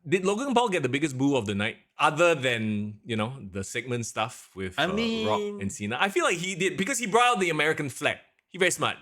Did Logan Paul get the biggest boo of the night, other than the segment stuff with I Rock and mean, Cena? I feel like he did because he brought out the American flag. He very smart.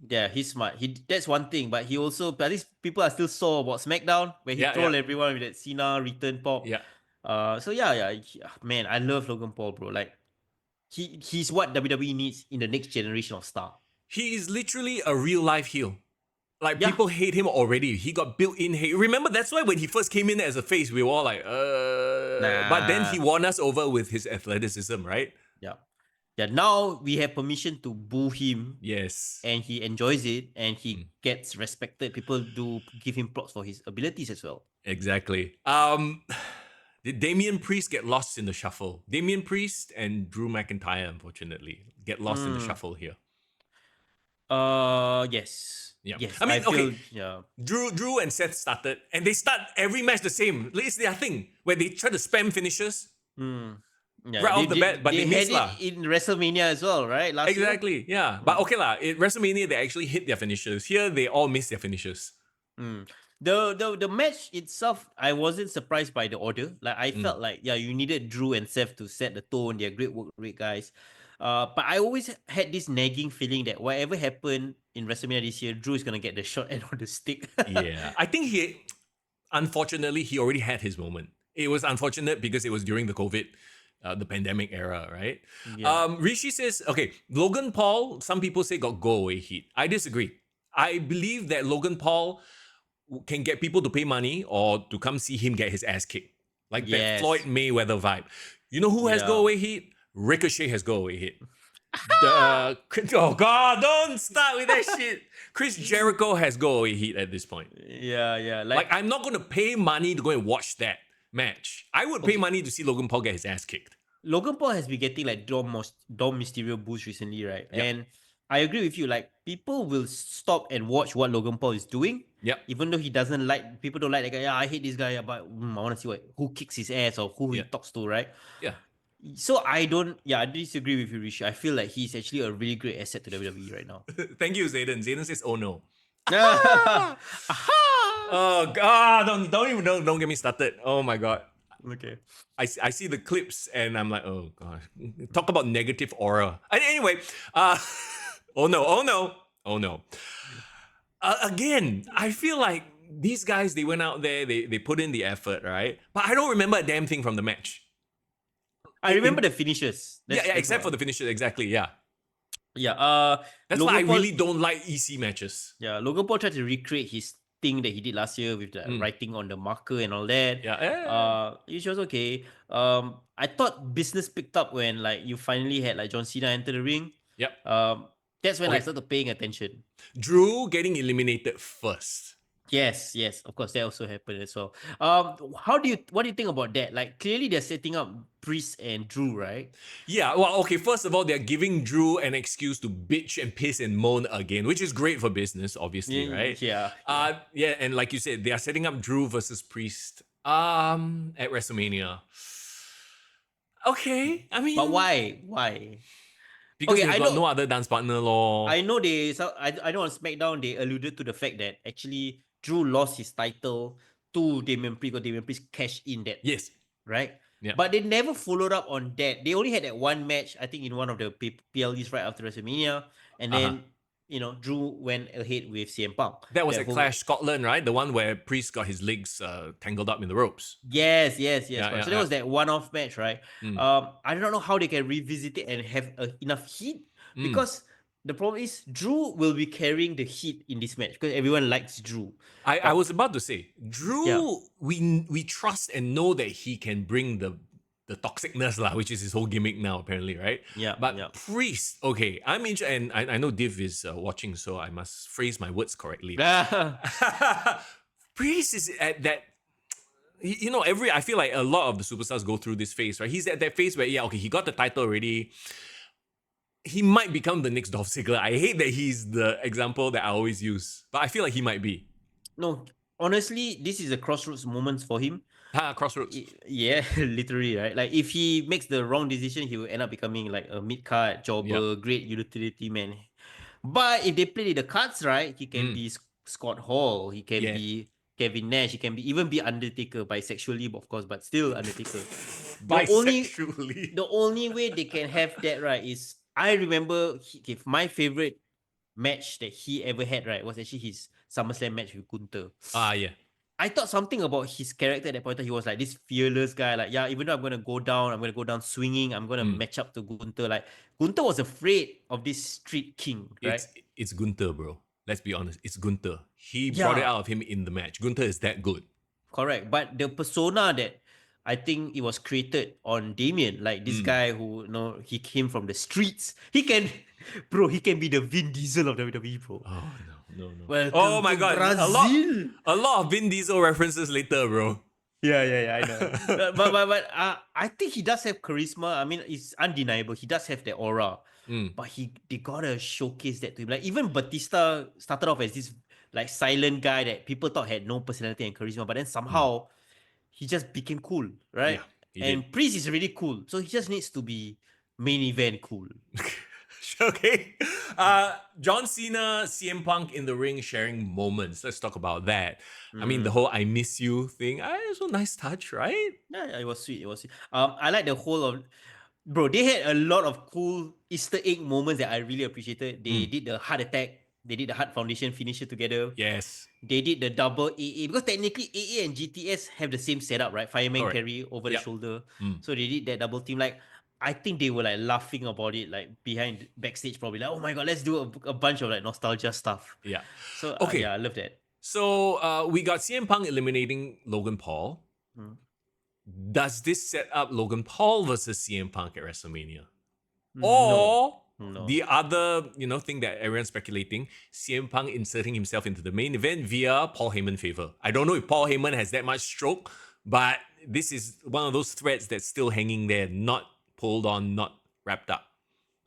yeah, he's smart. That's one thing, but he also, at least people are still sore about SmackDown where he Yeah, trolled everyone with that Cena return pop. yeah. So yeah, man, I love Logan Paul, bro. Like he's what WWE needs in the next generation of star. He is literally a real life heel. Like, Yeah, people hate him already. He got built-in hate. Remember, that's why when he first came in as a face, we were all like, But then he nah, won us over with his athleticism, right? yeah, yeah. Now we have permission to boo him, Yes. and he enjoys it, and he gets respected. People do give him props for his abilities as well. Exactly. Did Damian Priest get lost in the shuffle? Damian Priest and Drew McIntyre, unfortunately, get lost in the shuffle here. Yes, Yeah. yes. I I mean, feel okay. yeah. Drew and Seth started, and they start every match the same. It's their thing where they try to spam finishes Yeah, right off the bat, but they they had miss it lah. in WrestleMania as well, right? Last year. Exactly. Yeah. But okay lah. At WrestleMania, they actually hit their finishes. Here, they all miss their finishes. The match itself, I wasn't surprised by the order. Like I felt like you needed Drew and Seth to set the tone. They're great work rate guys. But I always had this nagging feeling that whatever happened in WrestleMania this year, Drew is gonna get the short end of the stick. Yeah. I think unfortunately, he already had his moment. It was unfortunate because it was during the COVID, the pandemic era, right? Yeah. Rishi says, okay, Logan Paul, some people say got go away heat. I disagree. I believe that Logan Paul can get people to pay money or to come see him get his ass kicked. Like that Yes. Floyd Mayweather vibe. You know who has Yeah. go away heat? Ricochet has go away heat. Oh God, don't start with that shit. Chris Jericho has go away heat at this point. Yeah. Like, I'm not gonna pay money to go and watch that match. I would pay money to see Logan Paul get his ass kicked. Logan Paul has been getting like Dom Mysterio boost recently, right? Yep. And I agree with you. Like people will stop and watch what Logan Paul is doing. Yep. Even though he doesn't like, people don't like that guy. Yeah, I hate this guy. But I want to see who kicks his ass or who he Yeah. talks to, right? Yeah. So I disagree with you, Rishi. I feel like he's actually a really great asset to WWE right now. Thank you, Zayden. Zayden says, "Oh no." Aha! Oh God! Don't get me started. Oh my God. Okay. I see the clips and I'm like, oh God. Talk about negative aura. Anyway, oh no. Again, I feel like these guys, they went out there, they put in the effort, right? But I don't remember a damn thing from the match. I remember the finishes. Except for the finishes, exactly, yeah. Yeah. That's why I really don't like EC matches. Yeah, Logan Paul tried to recreate his thing that he did last year with the writing on the marker and all that. Yeah. Which was okay. I thought business picked up when like you finally had like John Cena enter the ring. Yep. That's when I started paying attention. Drew getting eliminated first. Yes, of course, that also happened as well. What do you think about that? Like, clearly they're setting up Priest and Drew, right? Yeah, well, okay, first of all, they're giving Drew an excuse to bitch and piss and moan again, which is great for business, obviously, right? Yeah. And like you said, they are setting up Drew versus Priest at WrestleMania. Okay, I mean, But why? Because they've got no other dance partner, lor. I know I know on SmackDown they alluded to the fact that actually Drew lost his title to Damian Priest, because Damian Priest cashed in that. Yes. Right? Yeah. But they never followed up on that. They only had that one match, I think, in one of the PLEs right after WrestleMania. And then, Drew went ahead with CM Punk. That was at Clash Scotland, right? The one where Priest got his legs tangled up in the ropes. Yes. So that was that one-off match, right? I don't know how they can revisit it and have enough heat, because the problem is Drew will be carrying the heat in this match because everyone likes Drew. I was about to say, Drew, we trust and know that he can bring the toxicness, which is his whole gimmick now, apparently, right? Yeah. But Priest, okay, I'm interested, and I know Div is watching, so I must phrase my words correctly. Priest is at that, I feel like a lot of the superstars go through this phase, right? He's at that phase where, he got the title already. He might become the next Dolph Ziggler. I hate that he's the example that I always use, but I feel like he might be. No, honestly, this is a crossroads moment for him. Crossroads. Yeah, literally, right? Like if he makes the wrong decision, he will end up becoming like a mid-card jobber, great utility man. But if they play the cards right, he can be Scott Hall. He can be Kevin Nash. He can even be Undertaker bisexually, of course, but still Undertaker. The only Bisexually. the only way they can have that right is I remember if my favorite match that he ever had right was actually his SummerSlam match with Gunther. Yeah. I thought something about his character at that point. He was like this fearless guy. Like, yeah, even though I'm gonna go down, I'm gonna go down swinging. I'm gonna Mm. match up to Gunther. Like Gunther was afraid of this street king, right? It's Gunther, bro. Let's be honest. It's Gunther. He brought it Yeah, out of him in the match. Gunther is that good. correct. But the persona that I think it was created on Damien, like this guy who he came from the streets. He can, bro. He can be the Vin Diesel of WWE, bro. Oh no. Oh Welcome my to god, Brazil. a lot of Vin Diesel references later, bro. Yeah, I know. But I think he does have charisma. I mean, it's undeniable. He does have that aura. But they gotta showcase that to him. Like even Batista started off as this like silent guy that people thought had no personality and charisma, but then somehow he just became cool, right? Yeah, he did. And Priest is really cool, so he just needs to be main event cool. Okay. John Cena, CM Punk in the ring sharing moments. Let's talk about that. I mean, the whole "I miss you" thing. It's a nice touch, right? Yeah, it was sweet. It was sweet. I like the whole of. Bro, they had a lot of cool Easter egg moments that I really appreciated. They did the heart attack. They did the heart foundation finisher together. Yes. They did the double AA because technically AA and GTS have the same setup, right? Fireman Correct. carry over the Yep. shoulder. So they did that double team. Like I think they were like laughing about it, like behind backstage, probably like, oh my god, let's do a bunch of like nostalgia stuff. Yeah. So Okay. yeah, I love that. So we got CM Punk eliminating Logan Paul. Does this set up Logan Paul versus CM Punk at WrestleMania? Or No. the other, thing that everyone's speculating, CM Punk inserting himself into the main event via Paul Heyman favor. I don't know if Paul Heyman has that much stroke, but this is one of those threads that's still hanging there, not pulled on, not wrapped up.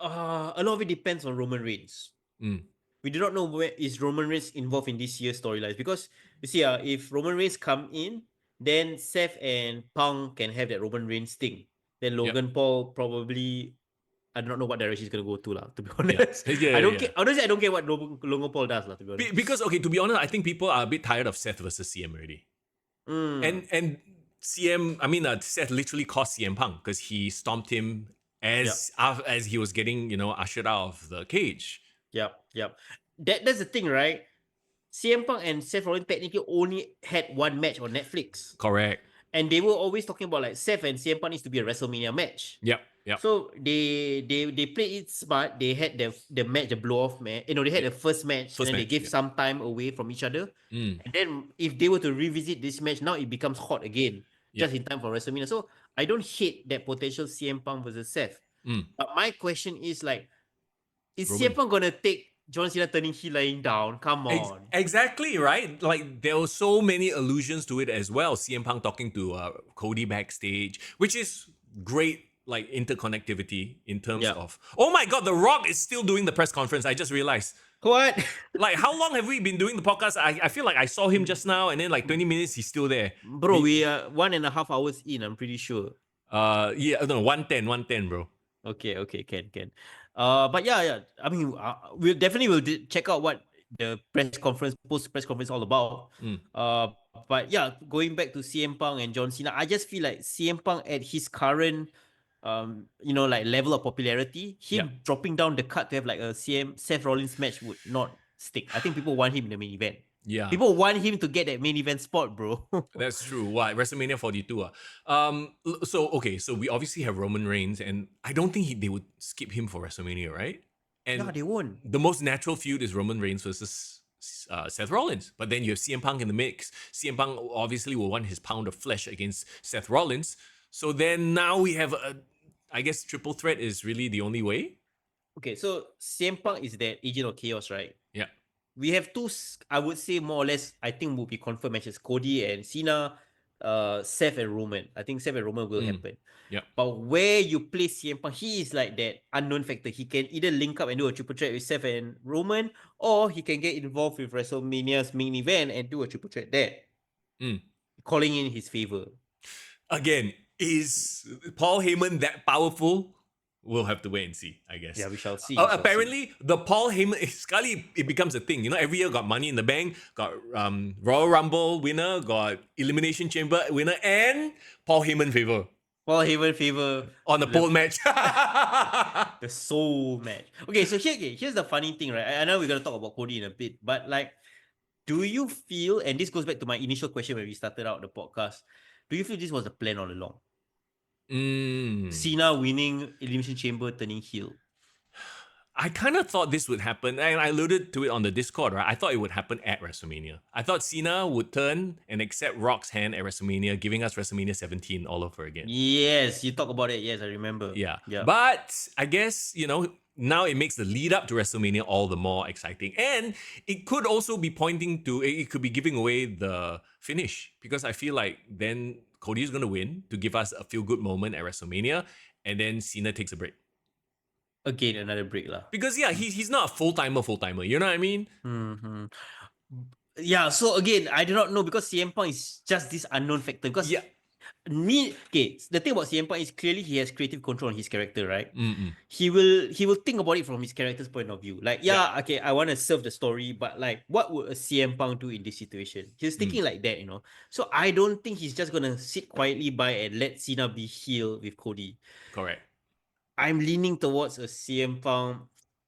A lot of it depends on Roman Reigns. We do not know where is Roman Reigns involved in this year's storylines because you see, if Roman Reigns come in, then Seth and Punk can have that Roman Reigns thing. Then Logan Paul probably, I don't know what direction he's gonna go to, to be honest. I don't care. Honestly, I don't care what Logan Paul does, to be honest. Because okay, to be honest, I think people are a bit tired of Seth versus CM already. And CM, Seth literally cost CM Punk because he stomped him as he was getting ushered out of the cage. Yep. That's the thing, right? CM Punk and Seth Rollins technically only had one match on Netflix. Correct. And they were always talking about like Seth and CM Punk needs to be a WrestleMania match. Yep. So they played it smart. They had the match, the blow off match. They had the first match, and then they gave some time away from each other. And then if they were to revisit this match, now it becomes hot again, just in time for WrestleMania. So I don't hate that potential CM Punk versus Seth. But my question is like, is CM Punk gonna take John Cena turning heel lying down? Come on. Exactly, right? Like, there were so many allusions to it as well. CM Punk talking to Cody backstage, which is great, like, interconnectivity in terms of... Oh my god, The Rock is still doing the press conference. I just realized. What? Like, how long have we been doing the podcast? I feel like I saw him just now, and then like 20 minutes, he's still there. Bro, we are 1.5 hours in, I'm pretty sure. 110, bro. Okay, can. But yeah. I mean, we'll definitely check out what the post press conference all about. But yeah, going back to CM Punk and John Cena, I just feel like CM Punk at his current, like level of popularity, him dropping down the card to have like a Seth Rollins match would not stick. I think people want him in the main event. Yeah. People want him to get that main event spot, bro. That's true. What? WrestleMania 42. So we obviously have Roman Reigns, and I don't think they would skip him for WrestleMania, right? And no, they won't. The most natural feud is Roman Reigns versus Seth Rollins. But then you have CM Punk in the mix. CM Punk obviously will want his pound of flesh against Seth Rollins. So then now we have I guess triple threat is really the only way. Okay, so CM Punk is that agent of chaos, right? Yeah. We have two, I would say more or less, I think will be confirmed matches. Cody and Cena, Seth and Roman. I think Seth and Roman will happen. Yeah. But where you place CM Punk, he is like that unknown factor. He can either link up and do a triple threat with Seth and Roman, or he can get involved with WrestleMania's main event and do a triple threat there. Calling in his favor. Again, is Paul Heyman that powerful? We'll have to wait and see, I guess. Yeah, we shall see. We shall see. Apparently, the Paul Heyman sekali it becomes a thing. You know, every year got Money in the Bank, got Royal Rumble winner, got Elimination Chamber winner, and Paul Heyman favor Paul Heyman favor on the pole match. the soul match. Okay, so here's the funny thing, right? I know we're gonna talk about Cody in a bit, but like, do you feel? And this goes back to my initial question when we started out the podcast. Do you feel this was a plan all along? Cena winning Elimination Chamber, turning heel. I kind of thought this would happen, and I alluded to it on the Discord, right? I thought it would happen at WrestleMania. I thought Cena would turn and accept Rock's hand at WrestleMania, giving us WrestleMania 17 all over again. Yes, you talk about it. Yes, I remember. Yeah. Yeah. But I guess, now it makes the lead up to WrestleMania all the more exciting. And it could also be pointing to, it could be giving away the finish, because I feel like then Cody is going to win to give us a feel good moment at WrestleMania, and then Cena takes a break. Again, another break lah. Because he's not a full-timer, you know what I mean? Mm-hmm. Yeah, so again, I do not know, because CM Punk is just this unknown factor. Because the thing about CM Punk is clearly he has creative control on his character, right? He will think about it from his character's point of view. Like, okay, I want to serve the story, but like, what would a CM Punk do in this situation? He's thinking like that, So I don't think he's just gonna sit quietly by and let Cena be heel with Cody. Correct. I'm leaning towards a CM Punk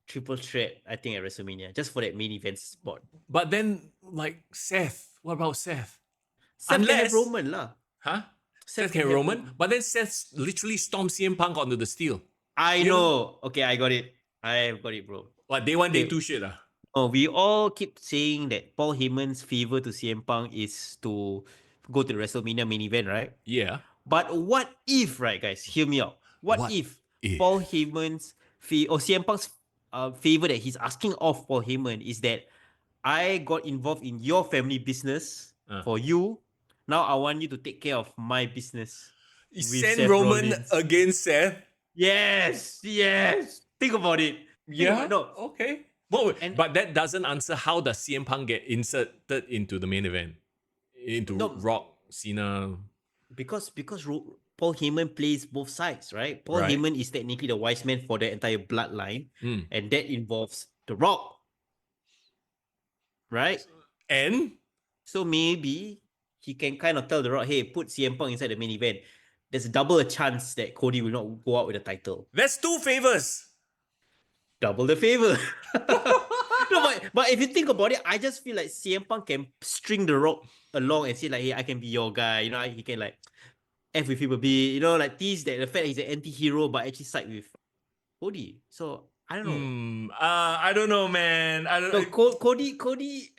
triple threat, I think, at WrestleMania, just for that main event spot. But then, like, Seth, what about Seth? Seth can have Roman lah. Huh? Seth can have Roman? But then Seth literally stormed CM Punk onto the steel. I know. Okay, I got it. I've got it, bro. What, day one, day two shit? Oh, we all keep saying that Paul Heyman's favor to CM Punk is to go to the WrestleMania main event, right? Yeah. But what if, right, guys? Hear me out. What if Paul Heyman's or CM Punk's favor that he's asking of Paul Heyman is that I got involved in your family business for you. Now I want you to take care of my business. Send Roman against Seth? Yes. Think about it. Okay. But that doesn't answer how does CM Punk get inserted into the main event? Into Rock, Cena. Because Paul Heyman plays both sides, right? Paul Heyman is technically the wise man for the entire bloodline, and that involves The Rock, right? And so maybe he can kind of tell The Rock, hey, put CM Punk inside the main event. There's double a chance that Cody will not go out with the title. That's 2 favors. Double the favor. No, but if you think about it, I just feel like CM Punk can string The Rock along and say like, hey, I can be your guy. He can like F with him a bit. Like tease that the fact he's an anti-hero but actually side with Cody. So I don't know. I don't know, man. I don't know. Cody.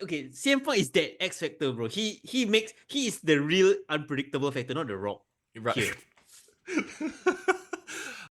Okay, CM Punk is that X factor, bro. He is the real unpredictable factor, not The Rock. Right.